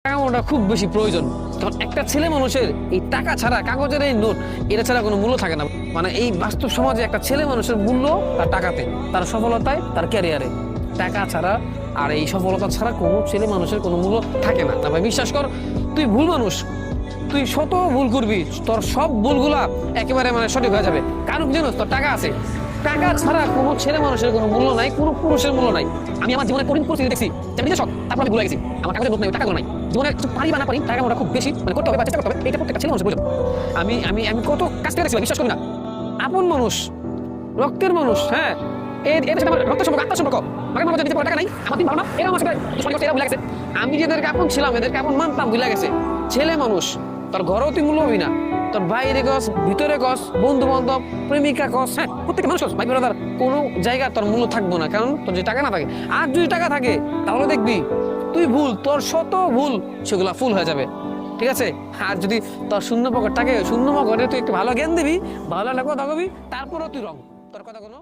টাকা খুব বেশি প্রয়োজন। তখন একটা ছেলে মানুষের এই টাকা ছাড়া, কাগজের এই নোট, এটা ছাড়া কোনো মূল্য থাকে না। মানে এই বাস্তব সমাজে একটা ছেলে মানুষের মূল্য তার টাকাতে, তার সফলতায়, তার ক্যারিয়ারে। টাকা ছাড়া আর এই সফলতা ছাড়া কোনো ছেলে মানুষের কোনো মূল্য থাকে না। ভাই বিশ্বাস কর, তুই ভুল মানুষ, তুই শত ভুল করবি, তোর সব ভুলগুলা একেবারে সঠিক হয়ে যাবে। কারণ কি জানোস, তোর টাকা আছে। টাকা ছাড়া কোনো ছেলে মানুষের কোনো মূল্য নাই, কোনো পুরুষের মূল্য নাই। আমি আমার জীবনে কঠিন পরিস্থিতি দেখছি, আমি নিজে শখ, তারপর আমি ভুলে গেছি আমার কাগজের নোট নাই, টাকা নাই। জীবনে কিছু পারি বা না পারি, টাকা খুব বেশি করতে হবে বা চেষ্টা করতে হবে, এটা প্রত্যেকটা ছেলে মানুষের প্রয়োজন। আমি আমি আমি কত কাজ করে দেখছিলাম, বিশ্বাস করি না। আপন মানুষ, রক্তের মানুষ, হ্যাঁ, এর সাথে আমার রক্তের সম্পর্ক, আত্মার সম্পর্ক। আমাকে মনে দিতে টাকা নাই, আমার দিন ভালো না, এরা আমার সাথে এরা ভুলে গেছে। আমি যেদেরকে আপন ছিলাম, এদেরকে আপন মানতাম, ভুলে গেছে। ছেলে মানুষ, তোর ঘরেও তুই মূল্য হবি না, তোর বাইরে গছ, ভিতরে গছ, বন্ধু বান্ধব, প্রেমিকা গছ, হ্যাঁ, প্রত্যেকটা মানুষ ভাই ব্রাদার, কোনো জায়গা তোর মূল্য থাকবো না। কারণ তোর যদি টাকা না থাকে, আর যদি টাকা থাকে, তাহলে দেখবি তুই ভুল, তোর শত ভুল সেগুলা ফুল হয়ে যাবে। ঠিক আছে? আর যদি তোর শূন্য পকেট থাকে, শূন্য পকেটে তুই একটু ভালো জ্ঞান দিবি, ভালো কথা কবি, তারপরেও তুই রং, তোর কথা কোনো